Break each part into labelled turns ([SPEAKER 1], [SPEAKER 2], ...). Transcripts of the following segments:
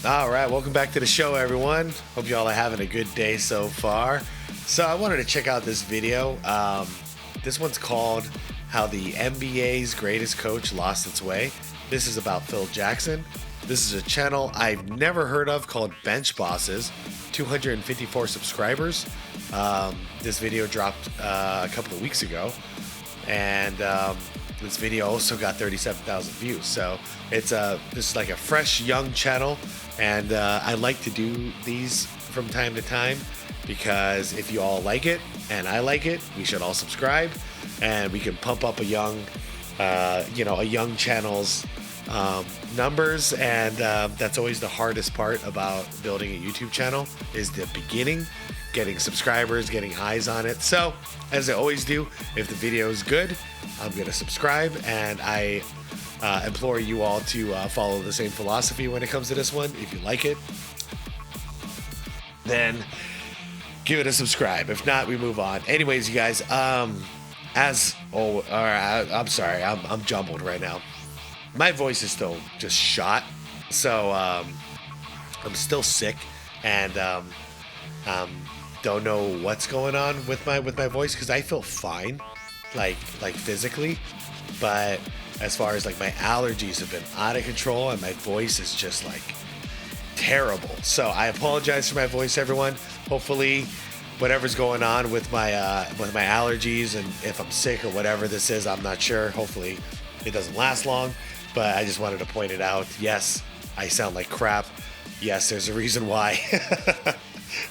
[SPEAKER 1] All right, welcome back to the show, everyone. Hope you all are having a good day so far. So I wanted to check out this video. This one's called How the NBA's Greatest Coach Lost Its Way. This is about Phil Jackson. This is a channel I've never heard of called Bench Bosses, 254 subscribers. This video dropped a couple of weeks ago, and this video also got 37,000 views. So this is like a fresh, young channel, and I like to do these from time to time because if you all like it and I like it, we should all subscribe, and we can pump up a young channel's numbers. And that's always the hardest part about building a YouTube channel, is the beginning, getting subscribers, getting eyes on it. So as I always do, if the video is good, I'm gonna subscribe, and I implore you all to follow the same philosophy when it comes to this one. If you like it, then give it a subscribe. If not, we move on. Anyways, you guys, I'm sorry, I'm jumbled right now. My voice is still just shot, so I'm still sick, and don't know what's going on with my voice, because I feel fine, like physically, but as far as like my allergies have been out of control, and my voice is just like terrible. So I apologize for my voice, everyone. Hopefully whatever's going on with my allergies, and if I'm sick or whatever this is, I'm not sure. Hopefully it doesn't last long, but I just wanted to point it out. Yes, I sound like crap. Yes, there's a reason why.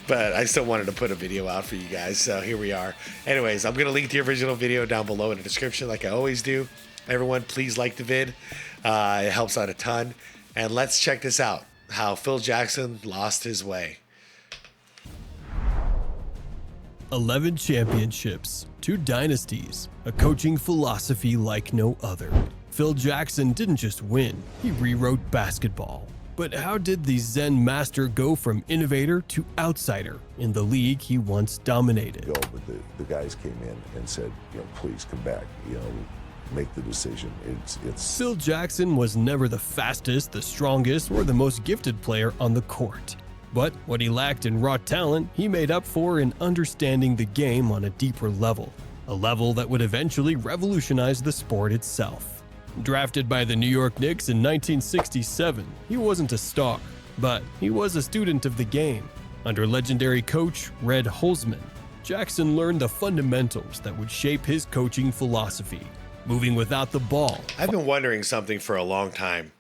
[SPEAKER 1] But I still wanted to put a video out for you guys, so here we are. Anyways, I'm going to link the original video down below in the description like I always do. Everyone, please like the vid. It helps out a ton. And let's check this out, how Phil Jackson lost his way.
[SPEAKER 2] 11 championships, 2 dynasties, a coaching philosophy like no other. Phil Jackson didn't just win, he rewrote basketball. But how did the Zen master go from innovator to outsider in the league he once dominated?
[SPEAKER 3] But the guys came in and said, please come back, make the decision. It's
[SPEAKER 2] Phil Jackson was never the fastest, the strongest, or the most gifted player on the court. But what he lacked in raw talent, he made up for in understanding the game on a deeper level, a level that would eventually revolutionize the sport itself. Drafted by the New York Knicks in 1967, he wasn't a star, but he was a student of the game. Under legendary coach Red Holzman, Jackson learned the fundamentals that would shape his coaching philosophy, moving without the ball.
[SPEAKER 1] I've been wondering something for a long time.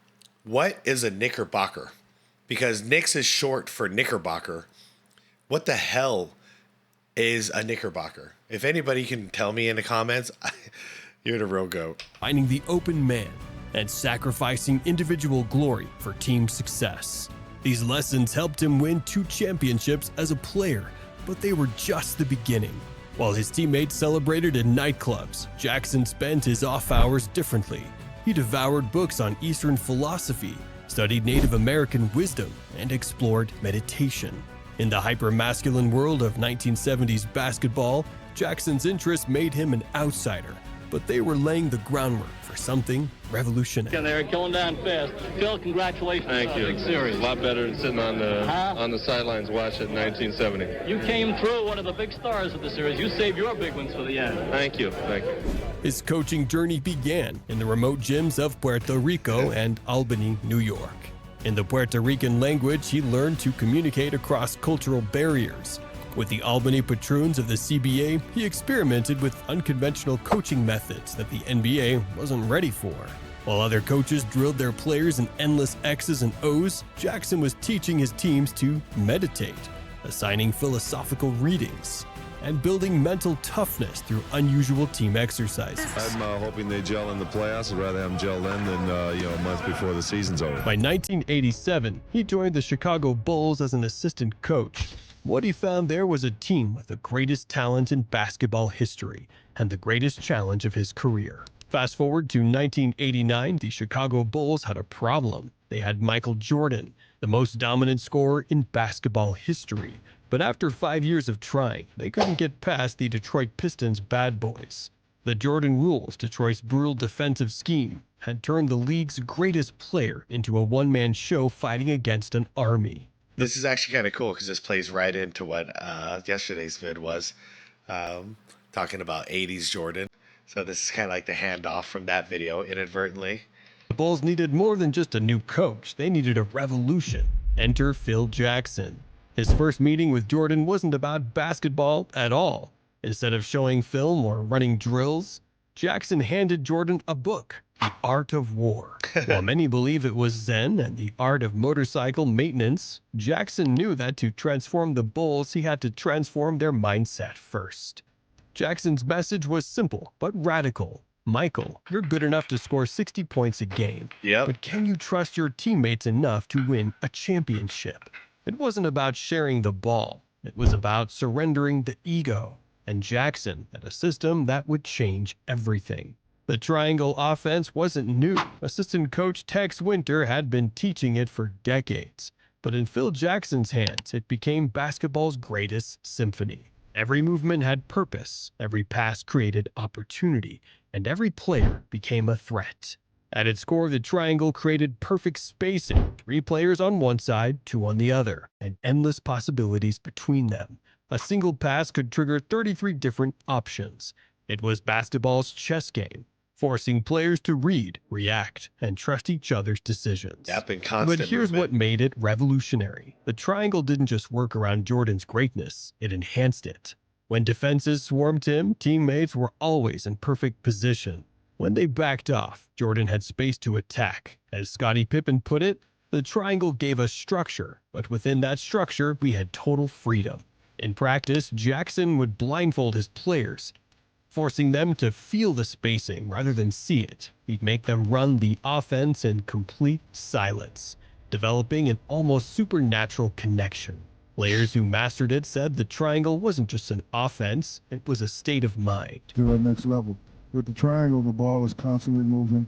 [SPEAKER 1] What is a Knickerbocker? Because Knicks is short for Knickerbocker. What the hell is a Knickerbocker? If anybody can tell me in the comments, you're the real goat.
[SPEAKER 2] Finding the open man and sacrificing individual glory for team success. These lessons helped him win 2 championships as a player, but they were just the beginning. While his teammates celebrated in nightclubs, Jackson spent his off hours differently. He devoured books on Eastern philosophy, studied Native American wisdom, and explored meditation. In the hyper-masculine world of 1970s basketball, Jackson's interests made him an outsider, but they were laying the groundwork for something revolutionary.
[SPEAKER 4] They're killing down fast. Phil, congratulations.
[SPEAKER 5] Thank you.
[SPEAKER 4] Big series.
[SPEAKER 5] A lot better than sitting on the sidelines watching it in 1970.
[SPEAKER 4] You came through one of the big stars of the series. You saved your big ones for the end.
[SPEAKER 5] Thank you. Thank you.
[SPEAKER 2] His coaching journey began in the remote gyms of Puerto Rico and Albany, New York. In the Puerto Rican language, he learned to communicate across cultural barriers. With the Albany Patroons of the CBA, he experimented with unconventional coaching methods that the NBA wasn't ready for. While other coaches drilled their players in endless X's and O's, Jackson was teaching his teams to meditate, assigning philosophical readings, and building mental toughness through unusual team exercises.
[SPEAKER 6] I'm hoping they gel in the playoffs. I'd rather have them gel then than a month before the season's over.
[SPEAKER 2] By 1987, he joined the Chicago Bulls as an assistant coach. What he found there was a team with the greatest talent in basketball history and the greatest challenge of his career. Fast forward to 1989, the Chicago Bulls had a problem. They had Michael Jordan, the most dominant scorer in basketball history. But after 5 years of trying, they couldn't get past the Detroit Pistons' bad boys. The Jordan rules, Detroit's brutal defensive scheme, had turned the league's greatest player into a one-man show fighting against an army.
[SPEAKER 1] This is actually kind of cool because this plays right into what yesterday's vid was, talking about 80s Jordan. So this is kind of like the handoff from that video inadvertently.
[SPEAKER 2] The Bulls needed more than just a new coach. They needed a revolution. Enter Phil Jackson. His first meeting with Jordan wasn't about basketball at all. Instead of showing film or running drills, Jackson handed Jordan a book, The Art of War. While many believe it was Zen and the art of motorcycle maintenance, Jackson knew that to transform the Bulls, he had to transform their mindset first. Jackson's message was simple but radical. Michael, you're good enough to score 60 points a game, but can you trust your teammates enough to win a championship? It wasn't about sharing the ball. It was about surrendering the ego. And Jackson had a system that would change everything. The triangle offense wasn't new. Assistant coach Tex Winter had been teaching it for decades. But in Phil Jackson's hands, it became basketball's greatest symphony. Every movement had purpose, every pass created opportunity, and every player became a threat. At its core, the triangle created perfect spacing, 3 players on one side, 2 on the other, and endless possibilities between them. A single pass could trigger 33 different options. It was basketball's chess game, forcing players to read, react, and trust each other's decisions. But here's what made it revolutionary. The triangle didn't just work around Jordan's greatness, it enhanced it. When defenses swarmed him, teammates were always in perfect position. When they backed off, Jordan had space to attack. As Scottie Pippen put it, the triangle gave us structure, but within that structure, we had total freedom. In practice, Jackson would blindfold his players, forcing them to feel the spacing rather than see it. He'd make them run the offense in complete silence, developing an almost supernatural connection. Players who mastered it said the triangle wasn't just an offense, it was a state of mind.
[SPEAKER 7] To our next level. With the triangle, the ball is constantly moving.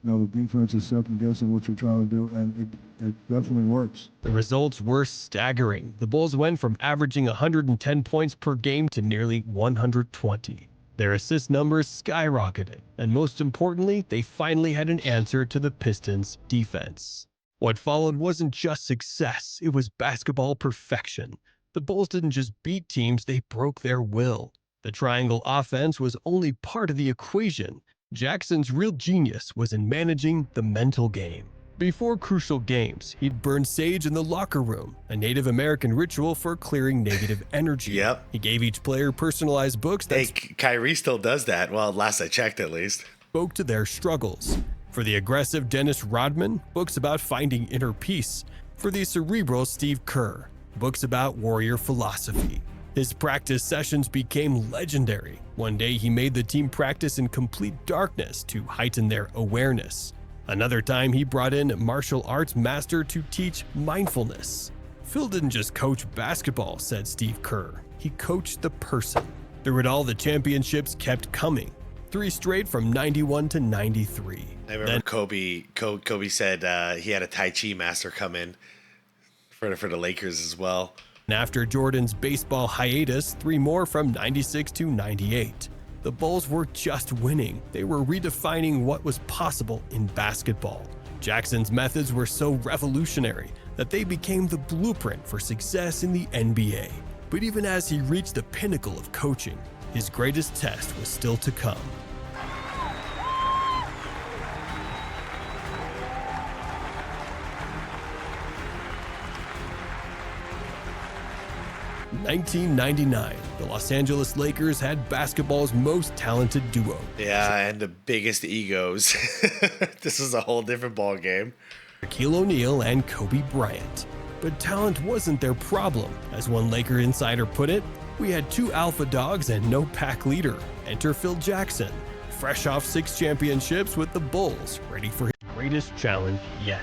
[SPEAKER 7] The defense is second-guessing what you're trying to do, and it definitely works.
[SPEAKER 2] The results were staggering. The Bulls went from averaging 110 points per game to nearly 120. Their assist numbers skyrocketed, and most importantly, they finally had an answer to the Pistons' defense. What followed wasn't just success, it was basketball perfection. The Bulls didn't just beat teams, they broke their will. The triangle offense was only part of the equation. Jackson's real genius was in managing the mental game. Before crucial games, he'd burn sage in the locker room, a Native American ritual for clearing negative energy. He gave each player personalized books that
[SPEAKER 1] Kyrie still does that. Well, last I checked at least.
[SPEAKER 2] Spoke to their struggles. For the aggressive Dennis Rodman, books about finding inner peace. For the cerebral Steve Kerr, books about warrior philosophy. His practice sessions became legendary. One day he made the team practice in complete darkness to heighten their awareness. Another time he brought in martial arts master to teach mindfulness. Phil didn't just coach basketball, said Steve Kerr. He coached the person. Through it all, the championships kept coming. 3 straight from 91 to 93.
[SPEAKER 1] I remember Kobe said he had a Tai Chi master come in for the Lakers as well.
[SPEAKER 2] And after Jordan's baseball hiatus, 3 more from 96 to 98. The Bulls were just winning. They were redefining what was possible in basketball. Jackson's methods were so revolutionary that they became the blueprint for success in the NBA. But even as he reached the pinnacle of coaching, his greatest test was still to come. 1999, the Los Angeles Lakers had basketball's most talented duo.
[SPEAKER 1] Yeah, and the biggest egos. This is a whole different ball game.
[SPEAKER 2] Shaquille O'Neal and Kobe Bryant. But talent wasn't their problem. As one Laker insider put it, we had 2 alpha dogs and no pack leader. Enter Phil Jackson, fresh off 6 championships with the Bulls, ready for his greatest challenge yet.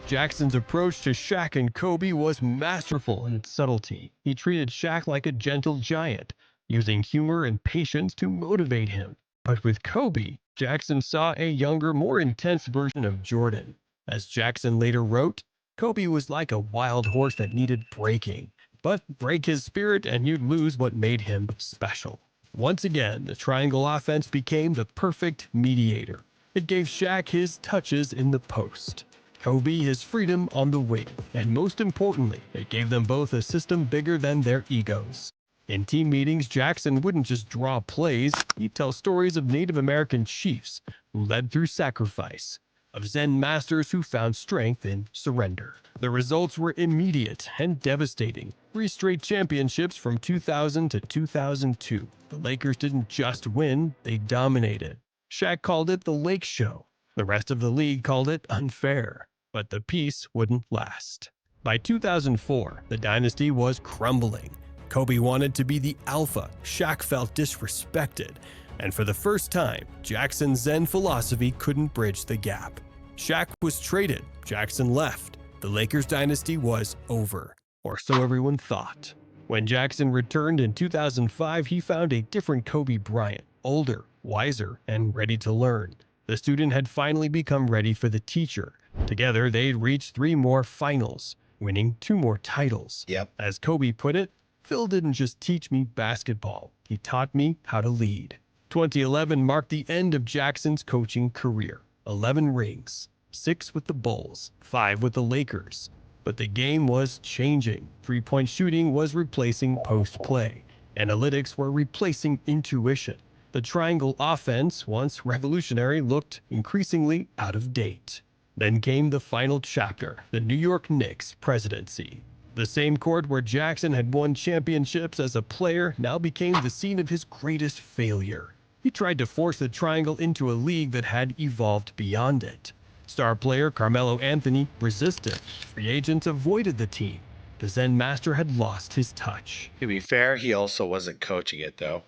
[SPEAKER 2] Jackson's approach to Shaq and Kobe was masterful in its subtlety. He treated Shaq like a gentle giant, using humor and patience to motivate him. But with Kobe, Jackson saw a younger, more intense version of Jordan. As Jackson later wrote, Kobe was like a wild horse that needed breaking. But break his spirit and you'd lose what made him special. Once again, the triangle offense became the perfect mediator. It gave Shaq his touches in the post, Kobe his freedom on the wing, and most importantly, it gave them both a system bigger than their egos. In team meetings, Jackson wouldn't just draw plays, he'd tell stories of Native American chiefs who led through sacrifice, of Zen masters who found strength in surrender. The results were immediate and devastating. 3 straight championships from 2000 to 2002. The Lakers didn't just win, they dominated. Shaq called it the Lake Show. The rest of the league called it unfair. But the peace wouldn't last. By 2004, the dynasty was crumbling. Kobe wanted to be the alpha, Shaq felt disrespected, and for the first time, Jackson's Zen philosophy couldn't bridge the gap. Shaq was traded, Jackson left. The Lakers dynasty was over, or so everyone thought. When Jackson returned in 2005, he found a different Kobe Bryant, older, wiser, and ready to learn. The student had finally become ready for the teacher. Together, they'd reached 3 more finals, winning 2 more titles.
[SPEAKER 1] Yep.
[SPEAKER 2] As Kobe put it, Phil didn't just teach me basketball, he taught me how to lead. 2011 marked the end of Jackson's coaching career. 11 rings, 6 with the Bulls, 5 with the Lakers. But the game was changing. 3-point shooting was replacing post play. Analytics were replacing intuition. The triangle offense, once revolutionary, looked increasingly out of date. Then came the final chapter, the New York Knicks presidency. The same court where Jackson had won championships as a player now became the scene of his greatest failure. He tried to force the triangle into a league that had evolved beyond it. Star player Carmelo Anthony resisted. Free agents avoided the team. The Zen master had lost his touch.
[SPEAKER 1] To be fair, he also wasn't coaching it, though.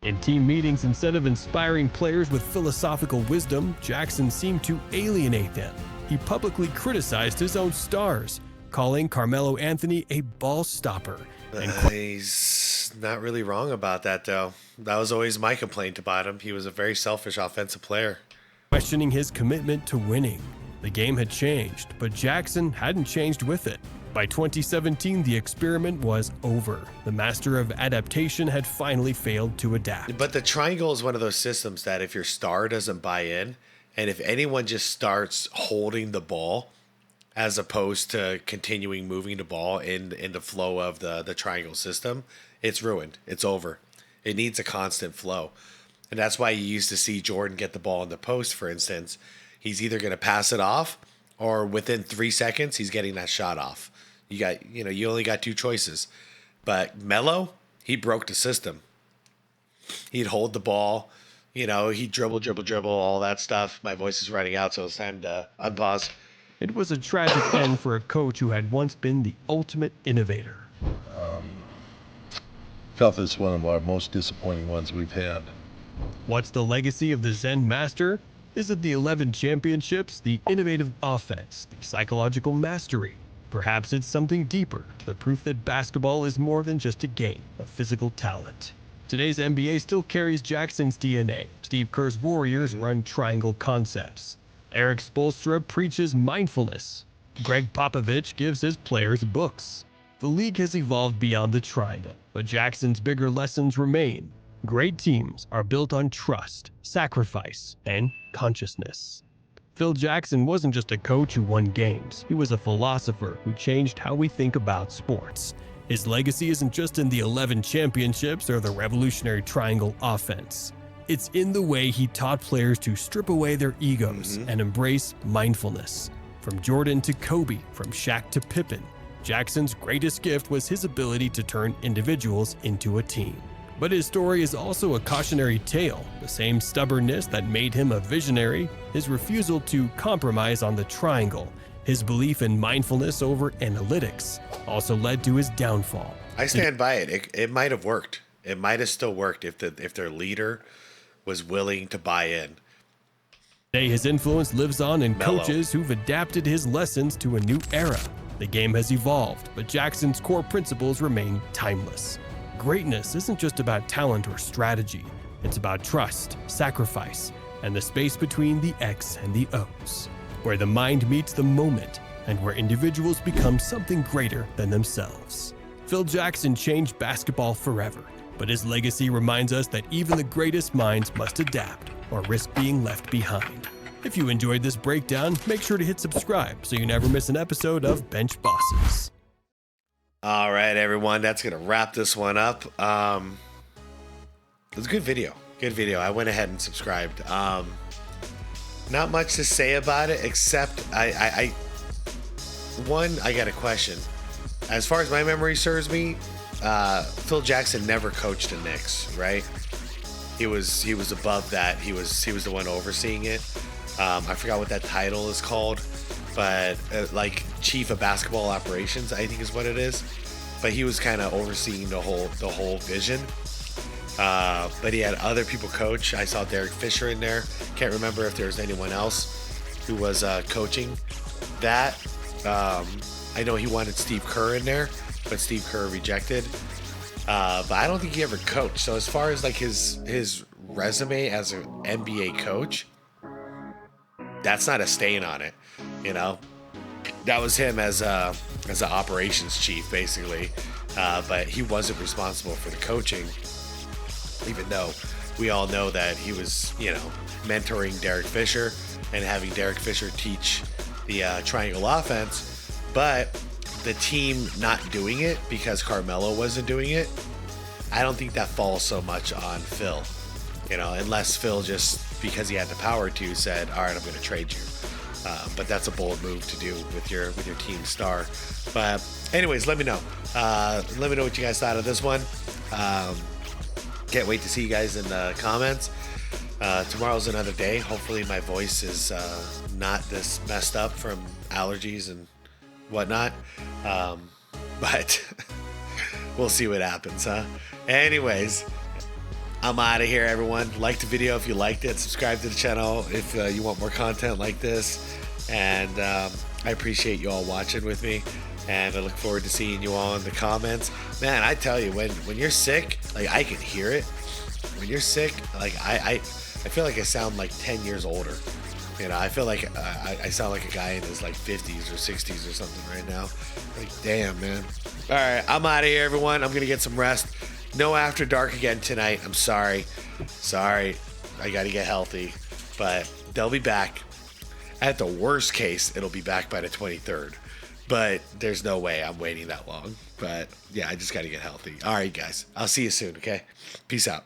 [SPEAKER 2] In team meetings, instead of inspiring players with philosophical wisdom, Jackson seemed to alienate them. He publicly criticized his own stars, calling Carmelo Anthony a ball stopper.
[SPEAKER 1] He's not really wrong about that, though. That was always my complaint about him. He was a very selfish offensive player.
[SPEAKER 2] Questioning his commitment to winning. The game had changed, but Jackson hadn't changed with it. By 2017, the experiment was over. The master of adaptation had finally failed to adapt.
[SPEAKER 1] But the triangle is one of those systems that if your star doesn't buy in, and if anyone just starts holding the ball, as opposed to continuing moving the ball in the flow of the triangle system, it's ruined. It's over. It needs a constant flow. And that's why you used to see Jordan get the ball in the post, for instance. He's either going to pass it off, or within 3 seconds, he's getting that shot off. You only got 2 choices. But Melo, he broke the system. He'd hold the ball, he'd dribble, all that stuff. My voice is running out, so it's time to unpause.
[SPEAKER 2] It was a tragic end for a coach who had once been the ultimate innovator.
[SPEAKER 6] Felt it's one of our most disappointing ones we've had.
[SPEAKER 2] What's the legacy of the Zen master? Is it the 11 championships, the innovative offense, the psychological mastery? Perhaps it's something deeper, the proof that basketball is more than just a game, a physical talent. Today's NBA still carries Jackson's DNA. Steve Kerr's Warriors run triangle concepts. Eric Spoelstra preaches mindfulness. Greg Popovich gives his players books. The league has evolved beyond the triangle, but Jackson's bigger lessons remain. Great teams are built on trust, sacrifice, and consciousness. Phil Jackson wasn't just a coach who won games. He was a philosopher who changed how we think about sports. His legacy isn't just in the 11 championships or the revolutionary triangle offense. It's in the way he taught players to strip away their egos and embrace mindfulness. From Jordan to Kobe, from Shaq to Pippen, Jackson's greatest gift was his ability to turn individuals into a team. But his story is also a cautionary tale. The same stubbornness that made him a visionary, his refusal to compromise on the triangle, his belief in mindfulness over analytics, also led to his downfall.
[SPEAKER 1] I stand by it. It might have worked. It might have still worked if their leader was willing to buy in.
[SPEAKER 2] Today, his influence lives on in
[SPEAKER 1] Melo.
[SPEAKER 2] coaches who've adapted his lessons to a new era. The game has evolved, but Jackson's core principles remain timeless. Greatness isn't just about talent or strategy. It's about trust, sacrifice, and the space between the X and the O's, where the mind meets the moment and where individuals become something greater than themselves. Phil Jackson changed basketball forever, but his legacy reminds us that even the greatest minds must adapt, or risk being left behind. If you enjoyed this breakdown, make sure to hit subscribe so you never miss an episode of Bench Bosses.
[SPEAKER 1] All right, everyone, that's going to wrap this one up. It was a good video. Good video. I went ahead and subscribed. Not much to say about it, except I got a question. As far as my memory serves me, Phil Jackson never coached the Knicks, right? He was above that. He was the one overseeing it. I forgot what that title is called, but like chief of basketball operations, I think is what it is. But he was kind of overseeing the whole vision. But he had other people coach. I saw Derek Fisher in there. Can't remember if there was anyone else who was coaching that. I know he wanted Steve Kerr in there, but Steve Kerr rejected. But I don't think he ever coached. So as far as like his resume as an NBA coach, that's not a stain on it, you know. That was him as an operations chief, basically. But he wasn't responsible for the coaching, even though we all know that he was, you know, mentoring Derek Fisher and having Derek Fisher teach the triangle offense. But the team not doing it because Carmelo wasn't doing it, I don't think that falls so much on Phil, you know, unless Phil just, because he had the power to, said, all right, I'm going to trade you. But that's a bold move to do with your team star. But anyways, let me know. Let me know what you guys thought of this one. Can't wait to see you guys in the comments. Tomorrow's another day. Hopefully my voice is not this messed up from allergies and whatnot. But we'll see what happens, huh? Anyways, I'm out of here, everyone. Like the video if you liked it. Subscribe to the channel if you want more content like this. And I appreciate you all watching with me. And I look forward to seeing you all in the comments. Man, I tell you, when you're sick, like I can hear it. When you're sick, like I feel like I sound like 10 years older. You know, I feel like I sound like a guy in his like 50s or 60s or something right now. Like, damn, man. All right, I'm out of here, everyone. I'm going to get some rest. No After Dark again tonight. I'm sorry. I got to get healthy. But they'll be back. At the worst case, it'll be back by the 23rd. But there's no way I'm waiting that long. But yeah, I just got to get healthy. All right, guys. I'll see you soon, okay? Peace out.